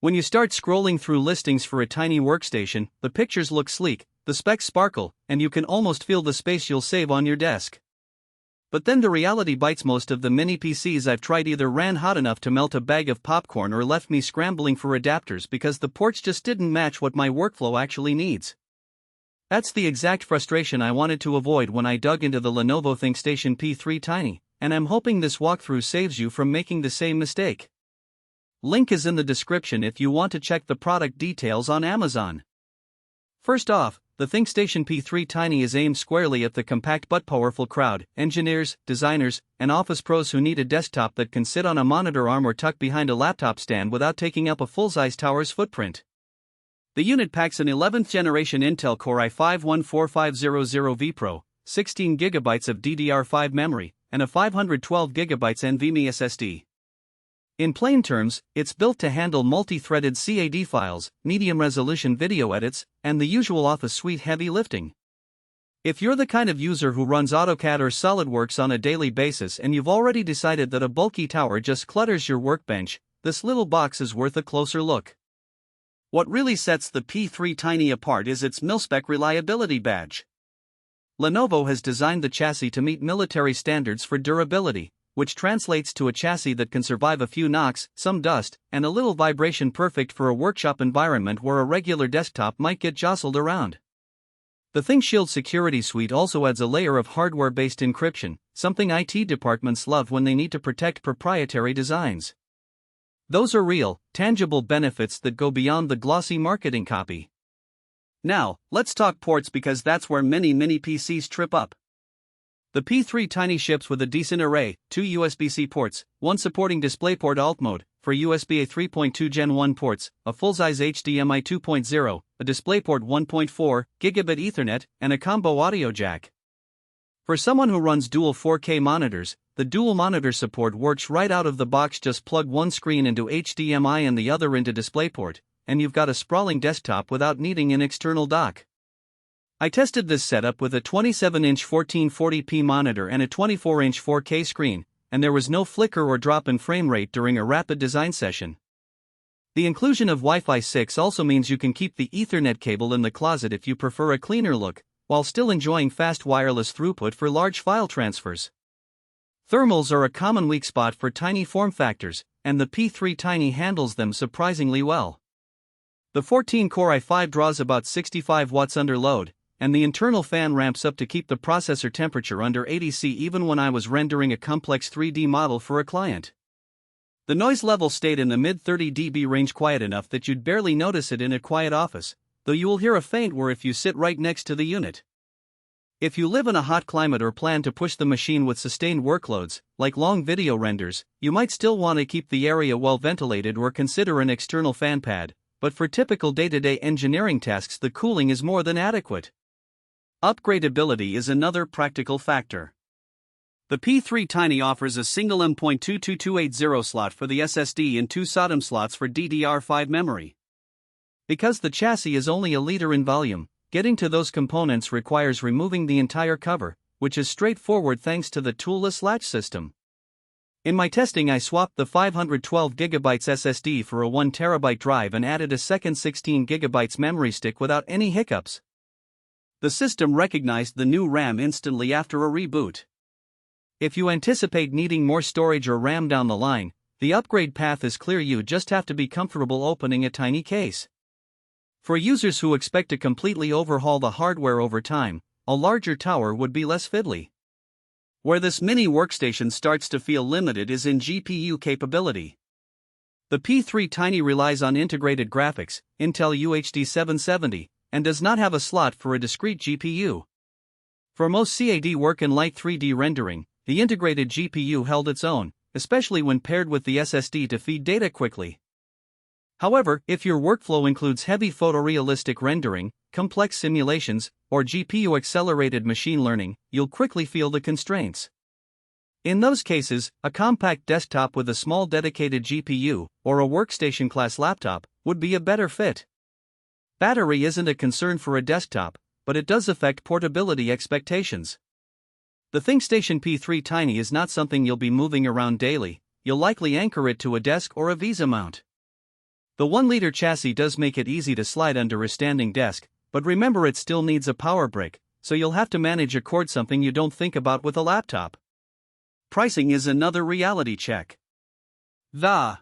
When you start scrolling through listings for a tiny workstation, the pictures look sleek, the specs sparkle, and you can almost feel the space you'll save on your desk. But then the reality bites. Most of the mini PCs I've tried either ran hot enough to melt a bag of popcorn or left me scrambling for adapters because the ports just didn't match what my workflow actually needs. That's the exact frustration I wanted to avoid when I dug into the Lenovo ThinkStation P3 Tiny, and I'm hoping this walkthrough saves you from making the same mistake. Link is in the description if you want to check the product details on Amazon. First off, the ThinkStation P3 Tiny is aimed squarely at the compact but powerful crowd: engineers, designers, and office pros who need a desktop that can sit on a monitor arm or tuck behind a laptop stand without taking up a full-size tower's footprint. The unit packs an 11th generation Intel Core i5-14500 Vpro, 16GB of DDR5 memory, and a 512GB NVMe SSD. In plain terms, it's built to handle multi-threaded CAD files, medium-resolution video edits, and the usual Office suite heavy lifting. If you're the kind of user who runs AutoCAD or SolidWorks on a daily basis and you've already decided that a bulky tower just clutters your workbench, this little box is worth a closer look. What really sets the P3 Tiny apart is its Mil-Spec reliability badge. Lenovo has designed the chassis to meet military standards for durability, which translates to a chassis that can survive a few knocks, some dust, and a little vibration, perfect for a workshop environment where a regular desktop might get jostled around. The ThinkShield security suite also adds a layer of hardware-based encryption, something IT departments love when they need to protect proprietary designs. Those are real, tangible benefits that go beyond the glossy marketing copy. Now, let's talk ports, because that's where many mini PCs trip up. The P3 Tiny ships with a decent array: 2 USB-C ports, one supporting DisplayPort Alt Mode, for USB-A 3.2 Gen 1 ports, a full-size HDMI 2.0, a DisplayPort 1.4, Gigabit Ethernet, and a combo audio jack. For someone who runs dual 4K monitors, the dual monitor support works right out of the box. Just plug one screen into HDMI and the other into DisplayPort, and you've got a sprawling desktop without needing an external dock. I tested this setup with a 27-inch 1440p monitor and a 24-inch 4K screen, and there was no flicker or drop in frame rate during a rapid design session. The inclusion of Wi-Fi 6 also means you can keep the Ethernet cable in the closet if you prefer a cleaner look, while still enjoying fast wireless throughput for large file transfers. Thermals are a common weak spot for tiny form factors, and the P3 Tiny handles them surprisingly well. The 14-core i5 draws about 65 watts under load, and the internal fan ramps up to keep the processor temperature under 80 C even when I was rendering a complex 3D model for a client. The noise level stayed in the mid-30 dB range, quiet enough that you'd barely notice it in a quiet office, though you will hear a faint whir if you sit right next to the unit. If you live in a hot climate or plan to push the machine with sustained workloads, like long video renders, you might still want to keep the area well ventilated or consider an external fan pad, but for typical day-to-day engineering tasks the cooling is more than adequate. Upgradability is another practical factor. The P3 Tiny offers a single M.22280 slot for the SSD and 2 SODIMM slots for DDR5 memory. Because the chassis is only a liter in volume, getting to those components requires removing the entire cover, which is straightforward thanks to the toolless latch system. In my testing, I swapped the 512GB SSD for a 1TB drive and added a second 16GB memory stick without any hiccups. The system recognized the new RAM instantly after a reboot. If you anticipate needing more storage or RAM down the line, the upgrade path is clear. You just have to be comfortable opening a tiny case. For users who expect to completely overhaul the hardware over time, a larger tower would be less fiddly. Where this mini workstation starts to feel limited is in GPU capability. The P3 Tiny relies on integrated graphics, Intel UHD 770, and does not have a slot for a discrete GPU. For most CAD work and light 3D rendering, the integrated GPU held its own, especially when paired with the SSD to feed data quickly. However, if your workflow includes heavy photorealistic rendering, complex simulations, or GPU-accelerated machine learning, you'll quickly feel the constraints. In those cases, a compact desktop with a small dedicated GPU, or a workstation-class laptop, would be a better fit. Battery isn't a concern for a desktop, but it does affect portability expectations. The ThinkStation P3 Tiny is not something you'll be moving around daily. You'll likely anchor it to a desk or a Visa mount. The 1-liter chassis does make it easy to slide under a standing desk, but remember it still needs a power brick, so you'll have to manage a cord, something you don't think about with a laptop. Pricing is another reality check. The